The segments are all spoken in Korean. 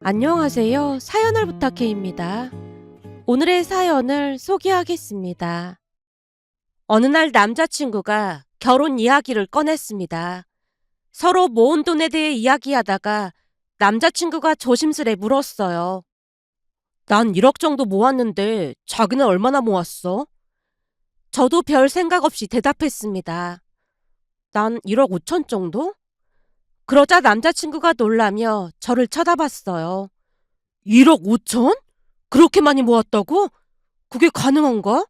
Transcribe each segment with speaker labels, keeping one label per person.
Speaker 1: 안녕하세요. 사연을 부탁해입니다. 오늘의 사연을 소개하겠습니다. 어느 날 남자친구가 결혼 이야기를 꺼냈습니다. 서로 모은 돈에 대해 이야기하다가 남자친구가 조심스레 물었어요. 난 1억 정도 모았는데 자기는 얼마나 모았어? 저도 별 생각 없이 대답했습니다. 난 1억 5천 정도? 그러자 남자친구가 놀라며 저를 쳐다봤어요. 1억 5천? 그렇게 많이 모았다고? 그게 가능한가?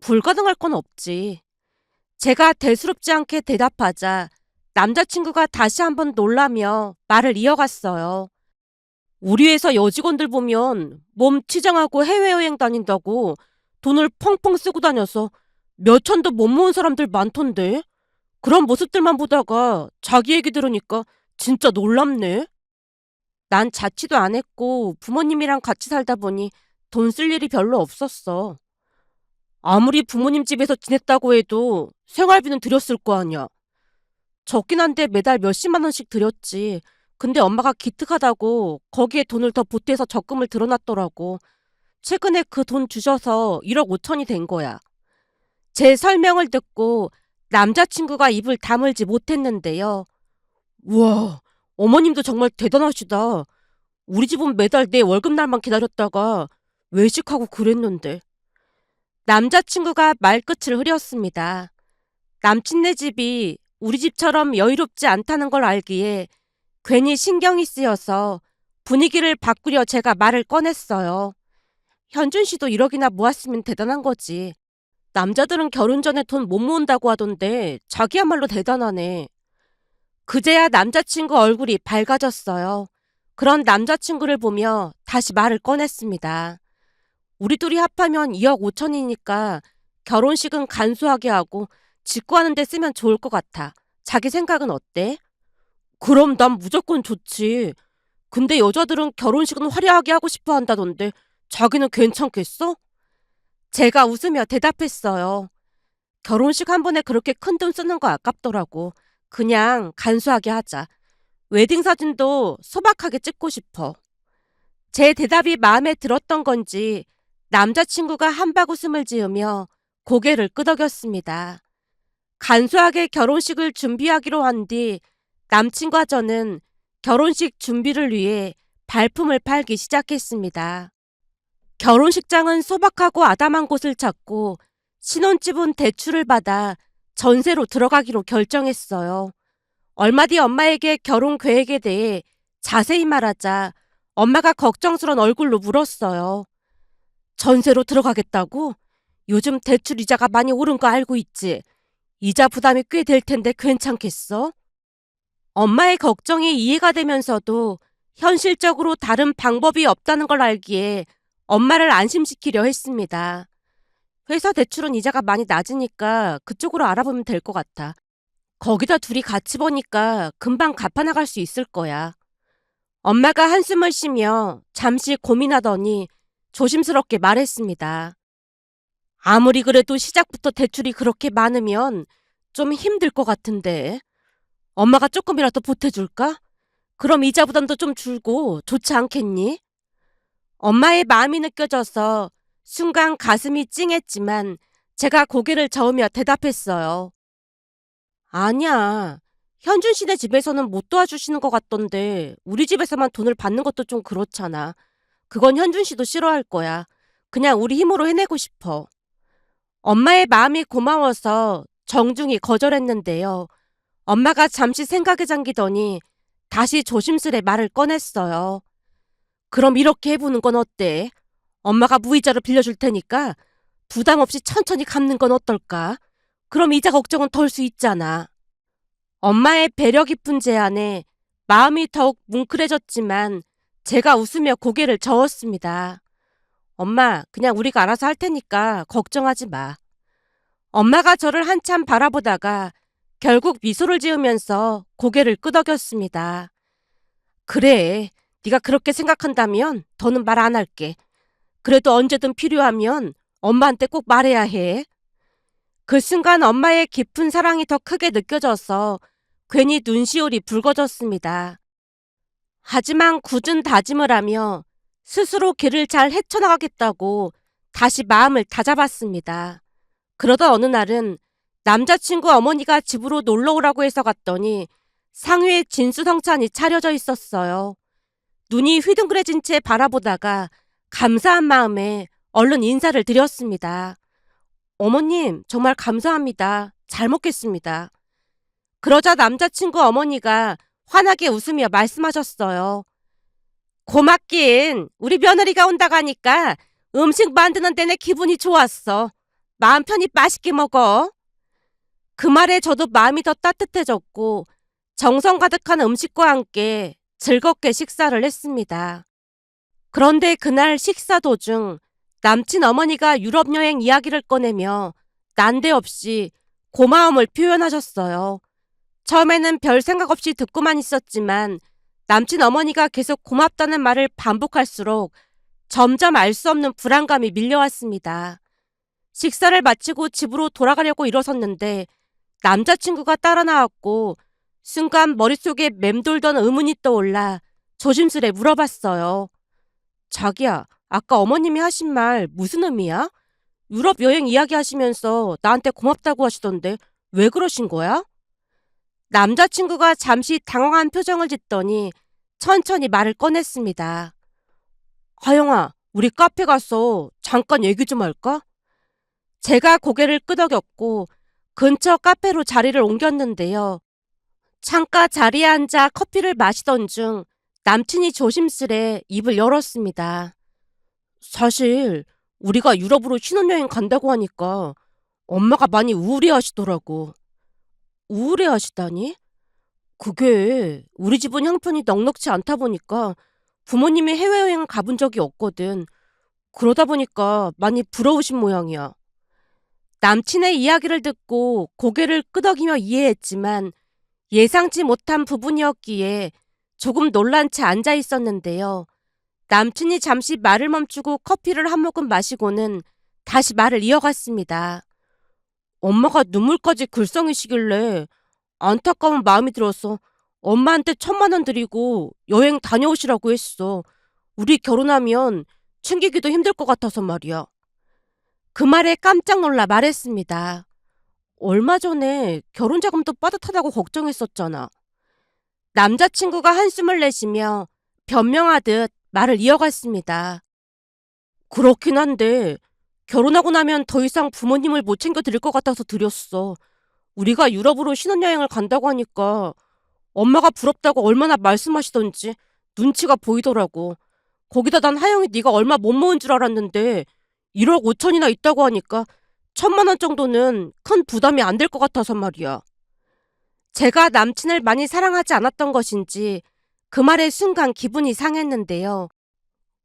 Speaker 1: 불가능할 건 없지. 제가 대수롭지 않게 대답하자 남자친구가 다시 한번 놀라며 말을 이어갔어요. 우리 회사 여직원들 보면 몸 치장하고 해외여행 다닌다고 돈을 펑펑 쓰고 다녀서 몇 천도 못 모은 사람들 많던데? 그런 모습들만 보다가 자기 얘기 들으니까 진짜 놀랍네. 난 자취도 안 했고 부모님이랑 같이 살다 보니 돈 쓸 일이 별로 없었어. 아무리 부모님 집에서 지냈다고 해도 생활비는 들였을 거 아니야. 적긴 한데 매달 몇십만 원씩 들였지. 근데 엄마가 기특하다고 거기에 돈을 더 보태서 적금을 들어놨더라고. 최근에 그 돈 주셔서 1억 5천이 된 거야. 제 설명을 듣고 남자친구가 입을 다물지 못했는데요. 우와, 어머님도 정말 대단하시다. 우리 집은 매달 내 월급날만 기다렸다가 외식하고 그랬는데. 남자친구가 말끝을 흐렸습니다. 남친네 집이 우리 집처럼 여유롭지 않다는 걸 알기에 괜히 신경이 쓰여서 분위기를 바꾸려 제가 말을 꺼냈어요. 현준 씨도 1억이나 모았으면 대단한 거지. 남자들은 결혼 전에 돈 못 모은다고 하던데 자기야말로 대단하네. 그제야 남자친구 얼굴이 밝아졌어요. 그런 남자친구를 보며 다시 말을 꺼냈습니다. 우리 둘이 합하면 2억 5천이니까 결혼식은 간소하게 하고 직구하는 데 쓰면 좋을 것 같아. 자기 생각은 어때? 그럼 난 무조건 좋지. 근데 여자들은 결혼식은 화려하게 하고 싶어 한다던데 자기는 괜찮겠어? 제가 웃으며 대답했어요. 결혼식 한 번에 그렇게 큰 돈 쓰는 거 아깝더라고. 그냥 간소하게 하자. 웨딩 사진도 소박하게 찍고 싶어. 제 대답이 마음에 들었던 건지 남자친구가 한바구음을 지으며 고개를 끄덕였습니다. 간소하게 결혼식을 준비하기로 한 뒤 남친과 저는 결혼식 준비를 위해 발품을 팔기 시작했습니다. 결혼식장은 소박하고 아담한 곳을 찾고 신혼집은 대출을 받아 전세로 들어가기로 결정했어요. 얼마 뒤 엄마에게 결혼 계획에 대해 자세히 말하자 엄마가 걱정스런 얼굴로 물었어요. 전세로 들어가겠다고? 요즘 대출 이자가 많이 오른 거 알고 있지? 이자 부담이 꽤 될 텐데 괜찮겠어? 엄마의 걱정이 이해가 되면서도 현실적으로 다른 방법이 없다는 걸 알기에 엄마를 안심시키려 했습니다. 회사 대출은 이자가 많이 낮으니까 그쪽으로 알아보면 될 것 같아. 거기다 둘이 같이 보니까 금방 갚아나갈 수 있을 거야. 엄마가 한숨을 쉬며 잠시 고민하더니 조심스럽게 말했습니다. 아무리 그래도 시작부터 대출이 그렇게 많으면 좀 힘들 것 같은데. 엄마가 조금이라도 보태줄까? 그럼 이자 부담도 좀 줄고 좋지 않겠니? 엄마의 마음이 느껴져서 순간 가슴이 찡했지만 제가 고개를 저으며 대답했어요. 아니야. 현준 씨네 집에서는 못 도와주시는 것 같던데 우리 집에서만 돈을 받는 것도 좀 그렇잖아. 그건 현준 씨도 싫어할 거야. 그냥 우리 힘으로 해내고 싶어. 엄마의 마음이 고마워서 정중히 거절했는데요. 엄마가 잠시 생각에 잠기더니 다시 조심스레 말을 꺼냈어요. 그럼 이렇게 해보는 건 어때? 엄마가 무이자로 빌려줄 테니까 부담 없이 천천히 갚는 건 어떨까? 그럼 이자 걱정은 덜 수 있잖아. 엄마의 배려 깊은 제안에 마음이 더욱 뭉클해졌지만 제가 웃으며 고개를 저었습니다. 엄마, 그냥 우리가 알아서 할 테니까 걱정하지 마. 엄마가 저를 한참 바라보다가 결국 미소를 지으면서 고개를 끄덕였습니다. 그래, 네가 그렇게 생각한다면 더는 말 안 할게. 그래도 언제든 필요하면 엄마한테 꼭 말해야 해. 그 순간 엄마의 깊은 사랑이 더 크게 느껴져서 괜히 눈시울이 붉어졌습니다. 하지만 굳은 다짐을 하며 스스로 길을 잘 헤쳐나가겠다고 다시 마음을 다잡았습니다. 그러던 어느 날은 남자친구 어머니가 집으로 놀러 오라고 해서 갔더니 상위에 진수성찬이 차려져 있었어요. 눈이 휘둥그레진 채 바라보다가 감사한 마음에 얼른 인사를 드렸습니다. 어머님, 정말 감사합니다. 잘 먹겠습니다. 그러자 남자친구 어머니가 환하게 웃으며 말씀하셨어요. 고맙긴. 우리 며느리가 온다고 하니까 음식 만드는 데내 기분이 좋았어. 마음 편히 맛있게 먹어. 그 말에 저도 마음이 더 따뜻해졌고 정성 가득한 음식과 함께 즐겁게 식사를 했습니다. 그런데 그날 식사 도중 남친 어머니가 유럽 여행 이야기를 꺼내며 난데없이 고마움을 표현하셨어요. 처음에는 별 생각 없이 듣고만 있었지만 남친 어머니가 계속 고맙다는 말을 반복할수록 점점 알 수 없는 불안감이 밀려왔습니다. 식사를 마치고 집으로 돌아가려고 일어섰는데 남자친구가 따라 나왔고 순간 머릿속에 맴돌던 의문이 떠올라 조심스레 물어봤어요. 자기야, 아까 어머님이 하신 말 무슨 의미야? 유럽 여행 이야기 하시면서 나한테 고맙다고 하시던데 왜 그러신 거야? 남자친구가 잠시 당황한 표정을 짓더니 천천히 말을 꺼냈습니다. 하영아, 우리 카페 가서 잠깐 얘기 좀 할까? 제가 고개를 끄덕였고 근처 카페로 자리를 옮겼는데요. 창가 자리에 앉아 커피를 마시던 중 남친이 조심스레 입을 열었습니다. 사실 우리가 유럽으로 신혼여행 간다고 하니까 엄마가 많이 우울해하시더라고. 우울해하시다니? 그게 우리 집은 형편이 넉넉지 않다 보니까 부모님이 해외여행을 가본 적이 없거든. 그러다 보니까 많이 부러우신 모양이야. 남친의 이야기를 듣고 고개를 끄덕이며 이해했지만 예상치 못한 부분이었기에 조금 놀란 채 앉아 있었는데요. 남친이 잠시 말을 멈추고 커피를 한 모금 마시고는 다시 말을 이어갔습니다. 엄마가 눈물까지 글썽이시길래 안타까운 마음이 들어서 엄마한테 1,000만 원 드리고 여행 다녀오시라고 했어. 우리 결혼하면 챙기기도 힘들 것 같아서 말이야. 그 말에 깜짝 놀라 말했습니다. 얼마 전에 결혼자금도 빠듯하다고 걱정했었잖아. 남자친구가 한숨을 내쉬며 변명하듯 말을 이어갔습니다. 그렇긴 한데 결혼하고 나면 더 이상 부모님을 못 챙겨드릴 것 같아서 드렸어. 우리가 유럽으로 신혼여행을 간다고 하니까 엄마가 부럽다고 얼마나 말씀하시던지 눈치가 보이더라고. 거기다 난 하영이 네가 얼마 못 모은 줄 알았는데 1억 5천이나 있다고 하니까 1,000만 원 정도는 큰 부담이 안 될 것 같아서 말이야. 제가 남친을 많이 사랑하지 않았던 것인지 그 말에 순간 기분이 상했는데요.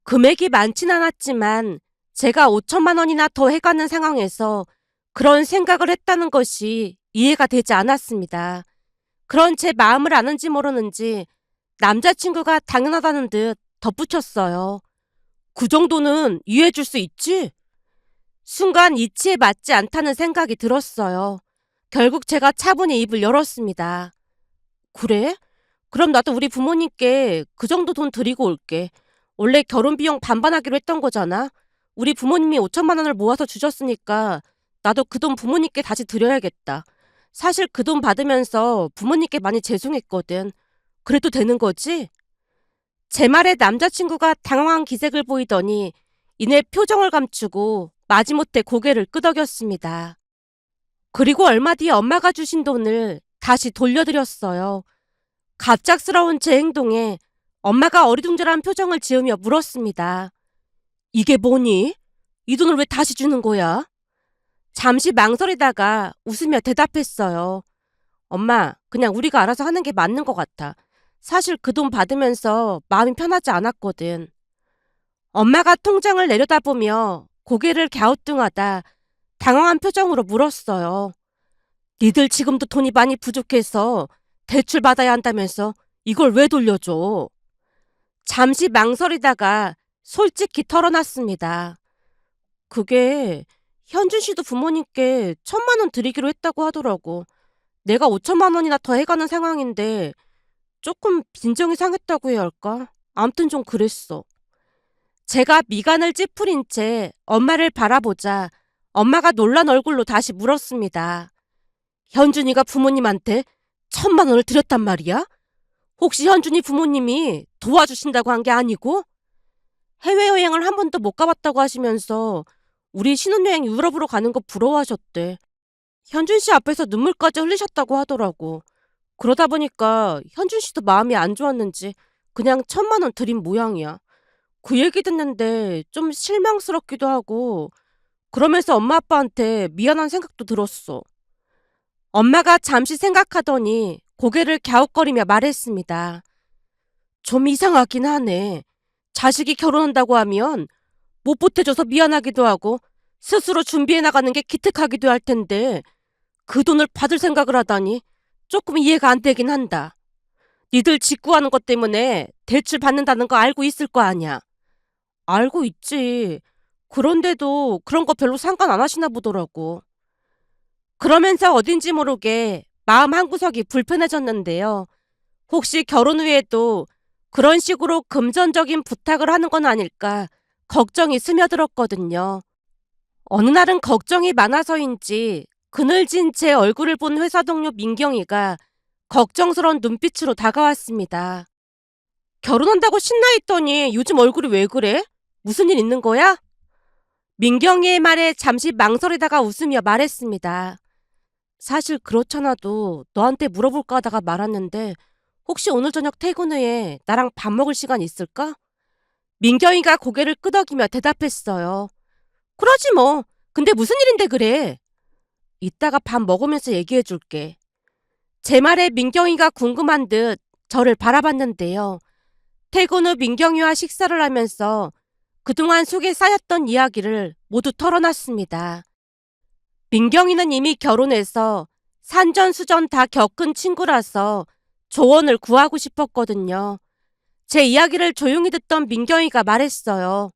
Speaker 1: 금액이 많진 않았지만 제가 5천만 원이나 더 해가는 상황에서 그런 생각을 했다는 것이 이해가 되지 않았습니다. 그런 제 마음을 아는지 모르는지 남자친구가 당연하다는 듯 덧붙였어요. 그 정도는 이해해 줄 수 있지? 순간 이치에 맞지 않다는 생각이 들었어요. 결국 제가 차분히 입을 열었습니다. 그래? 그럼 나도 우리 부모님께 그 정도 돈 드리고 올게. 원래 결혼 비용 반반하기로 했던 거잖아. 우리 부모님이 5천만 원을 모아서 주셨으니까 나도 그 돈 부모님께 다시 드려야겠다. 사실 그 돈 받으면서 부모님께 많이 죄송했거든. 그래도 되는 거지? 제 말에 남자친구가 당황한 기색을 보이더니 이내 표정을 감추고 마지못해 고개를 끄덕였습니다. 그리고 얼마 뒤에 엄마가 주신 돈을 다시 돌려드렸어요. 갑작스러운 제 행동에 엄마가 어리둥절한 표정을 지으며 물었습니다. 이게 뭐니? 이 돈을 왜 다시 주는 거야? 잠시 망설이다가 웃으며 대답했어요. 엄마, 그냥 우리가 알아서 하는 게 맞는 것 같아. 사실 그 돈 받으면서 마음이 편하지 않았거든. 엄마가 통장을 내려다보며 고개를 갸우뚱하다 당황한 표정으로 물었어요. 니들 지금도 돈이 많이 부족해서 대출 받아야 한다면서 이걸 왜 돌려줘? 잠시 망설이다가 솔직히 털어놨습니다. 그게 현준 씨도 부모님께 1,000만 원 드리기로 했다고 하더라고. 내가 5천만 원이나 더 해가는 상황인데 조금 빈정이 상했다고 해야 할까? 암튼 좀 그랬어. 제가 미간을 찌푸린 채 엄마를 바라보자 엄마가 놀란 얼굴로 다시 물었습니다. 현준이가 부모님한테 1,000만 원을 드렸단 말이야? 혹시 현준이 부모님이 도와주신다고 한 게 아니고? 해외여행을 한 번도 못 가봤다고 하시면서 우리 신혼여행 유럽으로 가는 거 부러워하셨대. 현준 씨 앞에서 눈물까지 흘리셨다고 하더라고. 그러다 보니까 현준 씨도 마음이 안 좋았는지 그냥 1,000만 원 드린 모양이야. 그 얘기 듣는데 좀 실망스럽기도 하고 그러면서 엄마 아빠한테 미안한 생각도 들었어. 엄마가 잠시 생각하더니 고개를 갸웃거리며 말했습니다. 좀 이상하긴 하네. 자식이 결혼한다고 하면 못 보태줘서 미안하기도 하고 스스로 준비해 나가는 게 기특하기도 할 텐데 그 돈을 받을 생각을 하다니 조금 이해가 안 되긴 한다. 니들 직구하는 것 때문에 대출 받는다는 거 알고 있을 거 아냐. 알고 있지. 그런데도 그런 거 별로 상관 안 하시나 보더라고. 그러면서 어딘지 모르게 마음 한구석이 불편해졌는데요. 혹시 결혼 후에도 그런 식으로 금전적인 부탁을 하는 건 아닐까 걱정이 스며들었거든요. 어느 날은 걱정이 많아서인지 그늘진 제 얼굴을 본 회사 동료 민경이가 걱정스러운 눈빛으로 다가왔습니다. 결혼한다고 신나 있더니 요즘 얼굴이 왜 그래? 무슨 일 있는 거야? 민경이의 말에 잠시 망설이다가 웃으며 말했습니다. 사실 그렇잖아도 너한테 물어볼까 하다가 말았는데 혹시 오늘 저녁 퇴근 후에 나랑 밥 먹을 시간 있을까? 민경이가 고개를 끄덕이며 대답했어요. 그러지 뭐. 근데 무슨 일인데 그래? 이따가 밥 먹으면서 얘기해 줄게. 제 말에 민경이가 궁금한 듯 저를 바라봤는데요. 퇴근 후 민경이와 식사를 하면서 그동안 속에 쌓였던 이야기를 모두 털어놨습니다. 민경이는 이미 결혼해서 산전수전 다 겪은 친구라서 조언을 구하고 싶었거든요. 제 이야기를 조용히 듣던 민경이가 말했어요.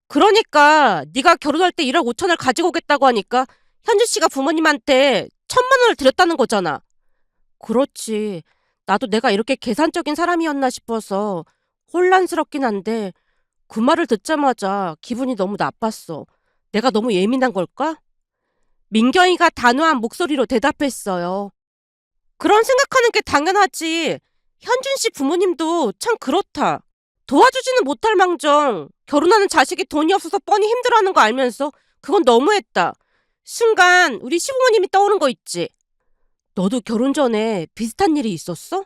Speaker 1: 그러니까 네가 결혼할 때 1억 5천을 가지고 오겠다고 하니까 현주 씨가 부모님한테 1,000만 원을 드렸다는 거잖아. 그렇지. 나도 내가 이렇게 계산적인 사람이었나 싶어서 혼란스럽긴 한데 그 말을 듣자마자 기분이 너무 나빴어. 내가 너무 예민한 걸까? 민경이가 단호한 목소리로 대답했어요. 그런 생각하는 게 당연하지. 현준 씨 부모님도 참 그렇다. 도와주지는 못할 망정 결혼하는 자식이 돈이 없어서 뻔히 힘들어하는 거 알면서 그건 너무했다. 순간 우리 시부모님이 떠오른 거 있지. 너도 결혼 전에 비슷한 일이 있었어?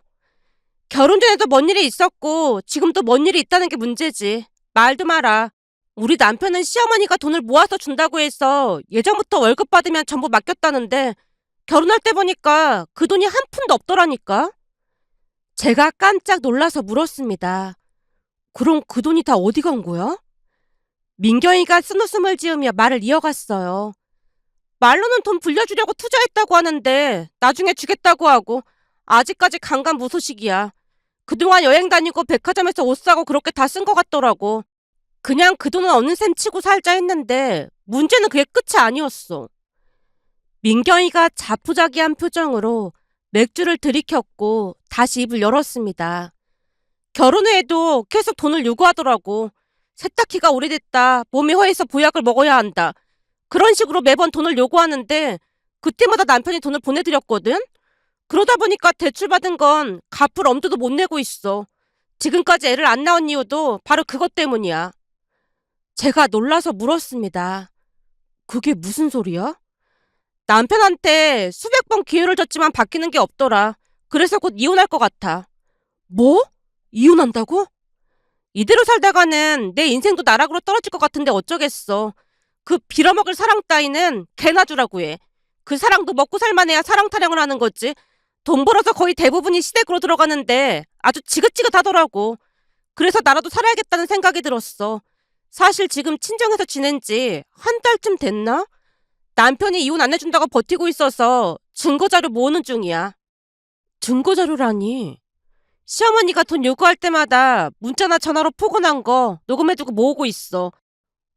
Speaker 1: 결혼 전에도 뭔 일이 있었고 지금도 뭔 일이 있다는 게 문제지. 말도 마라. 우리 남편은 시어머니가 돈을 모아서 준다고 해서 예전부터 월급 받으면 전부 맡겼다는데 결혼할 때 보니까 그 돈이 한 푼도 없더라니까. 제가 깜짝 놀라서 물었습니다. 그럼 그 돈이 다 어디 간 거야? 민경이가 쓴웃음을 지으며 말을 이어갔어요. 말로는 돈 불려주려고 투자했다고 하는데 나중에 주겠다고 하고 아직까지 강간무소식이야. 그동안 여행 다니고 백화점에서 옷 사고 그렇게 다 쓴 것 같더라고. 그냥 그 돈은 없는 셈 치고 살자 했는데 문제는 그게 끝이 아니었어. 민경이가 자포자기한 표정으로 맥주를 들이켰고 다시 입을 열었습니다. 결혼 후에도 계속 돈을 요구하더라고. 세탁기가 오래됐다. 몸이 허해서 보약을 먹어야 한다. 그런 식으로 매번 돈을 요구하는데 그때마다 남편이 돈을 보내드렸거든. 그러다 보니까 대출받은 건 갚을 엄두도 못 내고 있어. 지금까지 애를 안 낳은 이유도 바로 그것 때문이야. 제가 놀라서 물었습니다. 그게 무슨 소리야? 남편한테 수백 번 기회를 줬지만 바뀌는 게 없더라. 그래서 곧 이혼할 것 같아. 뭐? 이혼한다고? 이대로 살다가는 내 인생도 나락으로 떨어질 것 같은데 어쩌겠어. 그 빌어먹을 사랑 따위는 개나 주라고 해. 그 사랑도 먹고 살만해야 사랑 타령을 하는 거지. 돈 벌어서 거의 대부분이 시댁으로 들어가는데 아주 지긋지긋하더라고. 그래서 나라도 살아야겠다는 생각이 들었어. 사실 지금 친정에서 지낸 지 한 달쯤 됐나? 남편이 이혼 안 해준다고 버티고 있어서 증거자료 모으는 중이야. 증거자료라니? 시어머니가 돈 요구할 때마다 문자나 전화로 포근한 거 녹음해두고 모으고 있어.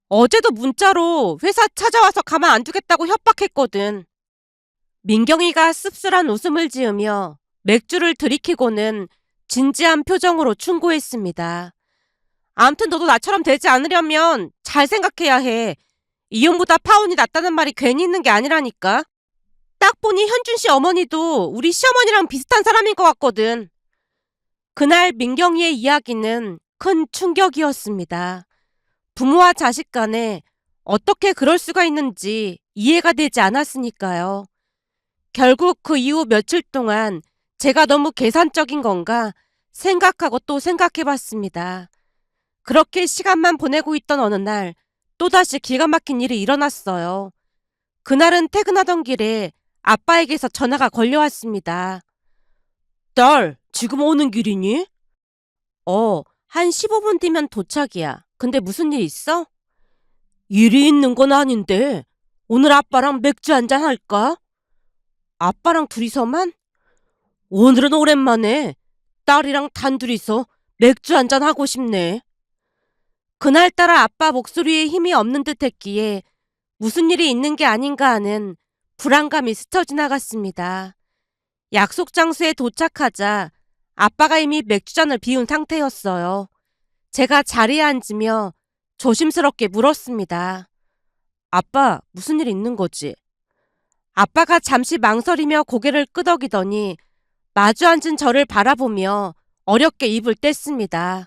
Speaker 1: 어제도 문자로 회사 찾아와서 가만 안 두겠다고 협박했거든. 민경이가 씁쓸한 웃음을 지으며 맥주를 들이키고는 진지한 표정으로 충고했습니다. 암튼 너도 나처럼 되지 않으려면 잘 생각해야 해. 이혼보다 파혼이 낫다는 말이 괜히 있는 게 아니라니까. 딱 보니 현준 씨 어머니도 우리 시어머니랑 비슷한 사람인 것 같거든. 그날 민경이의 이야기는 큰 충격이었습니다. 부모와 자식 간에 어떻게 그럴 수가 있는지 이해가 되지 않았으니까요. 결국 그 이후 며칠 동안 제가 너무 계산적인 건가 생각하고 또 생각해봤습니다. 그렇게 시간만 보내고 있던 어느 날 또다시 기가 막힌 일이 일어났어요. 그날은 퇴근하던 길에 아빠에게서 전화가 걸려왔습니다. 딸, 지금 오는 길이니? 한 15분 뒤면 도착이야. 근데 무슨 일 있어? 일이 있는 건 아닌데 오늘 아빠랑 맥주 한잔 할까? 아빠랑 둘이서만? 오늘은 오랜만에 딸이랑 단둘이서 맥주 한잔 하고 싶네. 그날따라 아빠 목소리에 힘이 없는 듯 했기에 무슨 일이 있는 게 아닌가 하는 불안감이 스쳐 지나갔습니다. 약속 장소에 도착하자 아빠가 이미 맥주잔을 비운 상태였어요. 제가 자리에 앉으며 조심스럽게 물었습니다. 아빠, 무슨 일 있는 거지? 아빠가 잠시 망설이며 고개를 끄덕이더니 마주 앉은 저를 바라보며 어렵게 입을 뗐습니다.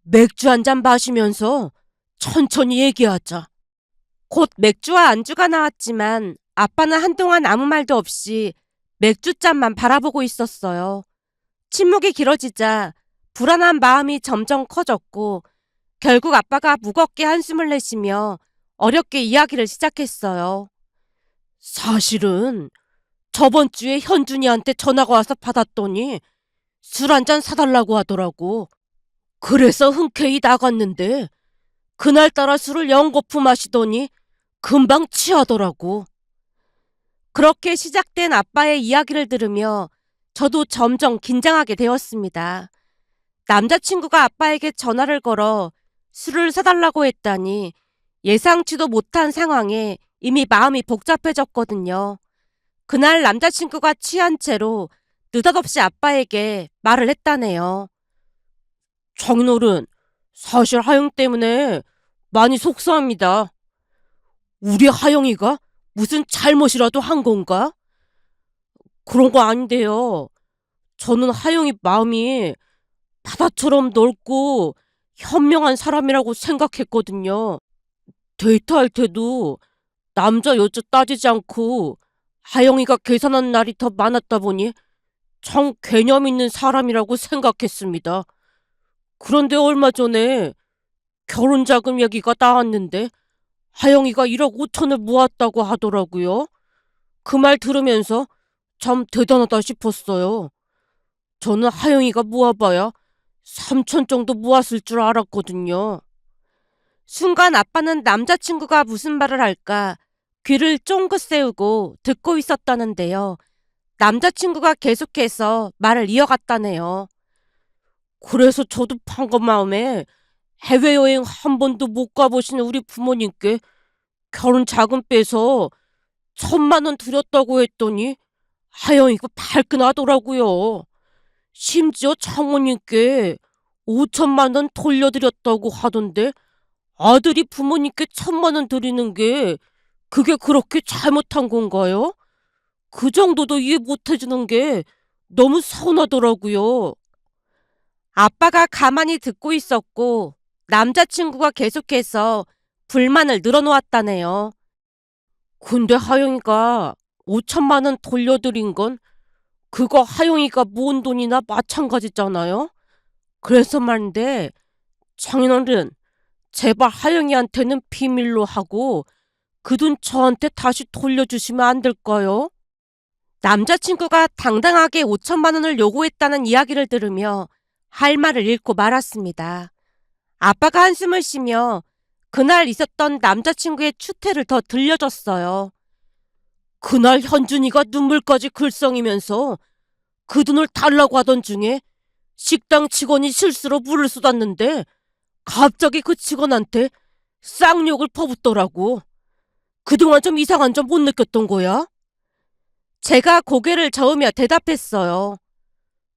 Speaker 1: 맥주 한 잔 마시면서 천천히 얘기하자. 곧 맥주와 안주가 나왔지만 아빠는 한동안 아무 말도 없이 맥주잔만 바라보고 있었어요. 침묵이 길어지자 불안한 마음이 점점 커졌고 결국 아빠가 무겁게 한숨을 내쉬며 어렵게 이야기를 시작했어요. 사실은 저번 주에 현준이한테 전화가 와서 받았더니 술 한 잔 사달라고 하더라고. 그래서 흔쾌히 나갔는데 그날따라 술을 연거푸 마시더니 금방 취하더라고. 그렇게 시작된 아빠의 이야기를 들으며 저도 점점 긴장하게 되었습니다. 남자친구가 아빠에게 전화를 걸어 술을 사달라고 했다니 예상치도 못한 상황에 이미 마음이 복잡해졌거든요. 그날 남자친구가 취한 채로 느닷없이 아빠에게 말을 했다네요. 장인어른, 사실 하영 때문에 많이 속상합니다. 우리 하영이가 무슨 잘못이라도 한 건가? 그런 거 아닌데요. 저는 하영이 마음이 바다처럼 넓고 현명한 사람이라고 생각했거든요. 데이트할 때도 남자 여자 따지지 않고 하영이가 계산한 날이 더 많았다 보니 참 개념 있는 사람이라고 생각했습니다. 그런데 얼마 전에 결혼 자금 얘기가 나왔는데 하영이가 1억 5천을 모았다고 하더라고요. 그 말 들으면서 참 대단하다 싶었어요. 저는 하영이가 모아봐야 3천 정도 모았을 줄 알았거든요. 순간 아빠는 남자친구가 무슨 말을 할까 귀를 쫑긋 세우고 듣고 있었다는데요. 남자친구가 계속해서 말을 이어갔다네요. 그래서 저도 방금 마음에 해외여행 한 번도 못 가보신 우리 부모님께 결혼 자금 빼서 1,000만 원 드렸다고 했더니 하영이가 발끈하더라고요. 심지어 장모님께 5천만 원 돌려드렸다고 하던데 아들이 부모님께 1,000만 원 드리는 게 그게 그렇게 잘못한 건가요? 그 정도도 이해 못 해주는 게 너무 서운하더라고요. 아빠가 가만히 듣고 있었고 남자친구가 계속해서 불만을 늘어놓았다네요. 근데 하영이가 5천만 원 돌려드린 건 그거 하영이가 모은 돈이나 마찬가지잖아요? 그래서 말인데 장인어른 제발 하영이한테는 비밀로 하고 그 돈 저한테 다시 돌려주시면 안 될까요? 남자친구가 당당하게 5천만 원을 요구했다는 이야기를 들으며 할 말을 잃고 말았습니다. 아빠가 한숨을 쉬며 그날 있었던 남자친구의 추태를 더 들려줬어요. 그날 현준이가 눈물까지 글썽이면서 그 돈을 달라고 하던 중에 식당 직원이 실수로 물을 쏟았는데 갑자기 그 직원한테 쌍욕을 퍼붓더라고. 그동안 좀 이상한 점 못 느꼈던 거야? 제가 고개를 저으며 대답했어요.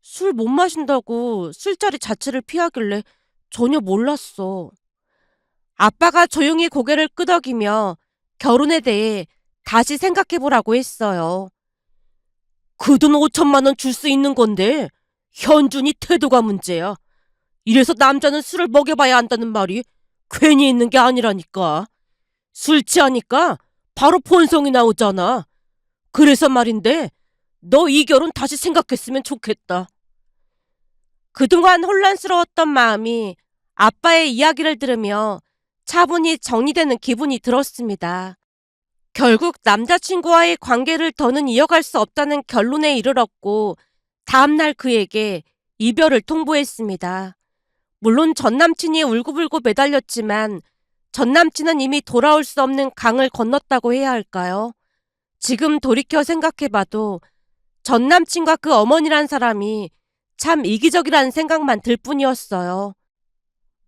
Speaker 1: 술 못 마신다고 술자리 자체를 피하길래 전혀 몰랐어. 아빠가 조용히 고개를 끄덕이며 결혼에 대해 다시 생각해보라고 했어요. 그 돈 5천만 원 줄 수 있는 건데 현준이 태도가 문제야. 이래서 남자는 술을 먹여봐야 한다는 말이 괜히 있는 게 아니라니까. 술 취하니까 바로 본성이 나오잖아. 그래서 말인데 너 이 결혼 다시 생각했으면 좋겠다. 그동안 혼란스러웠던 마음이 아빠의 이야기를 들으며 차분히 정리되는 기분이 들었습니다. 결국 남자친구와의 관계를 더는 이어갈 수 없다는 결론에 이르렀고 다음날 그에게 이별을 통보했습니다. 물론 전남친이 울고불고 매달렸지만 전남친은 이미 돌아올 수 없는 강을 건넜다고 해야 할까요? 지금 돌이켜 생각해봐도 전남친과 그 어머니란 사람이 참 이기적이라는 생각만 들 뿐이었어요.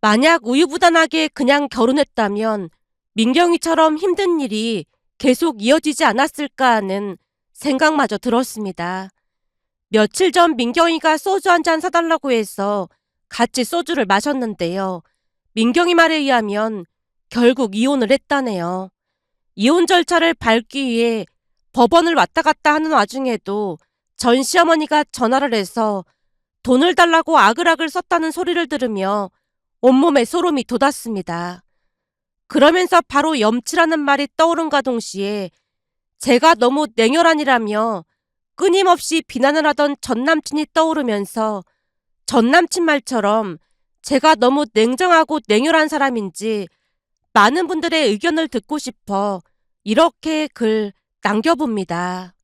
Speaker 1: 만약 우유부단하게 그냥 결혼했다면 민경이처럼 힘든 일이 계속 이어지지 않았을까 하는 생각마저 들었습니다. 며칠 전 민경이가 소주 한 잔 사달라고 해서 같이 소주를 마셨는데요. 민경이 말에 의하면 결국 이혼을 했다네요. 이혼 절차를 밟기 위해 법원을 왔다 갔다 하는 와중에도 전 시어머니가 전화를 해서 돈을 달라고 아글아글 썼다는 소리를 들으며 온몸에 소름이 돋았습니다. 그러면서 바로 염치라는 말이 떠오른과 동시에 제가 너무 냉혈한이라며 끊임없이 비난을 하던 전남친이 떠오르면서 전남친 말처럼 제가 너무 냉정하고 냉혈한 사람인지 많은 분들의 의견을 듣고 싶어 이렇게 글 남겨봅니다.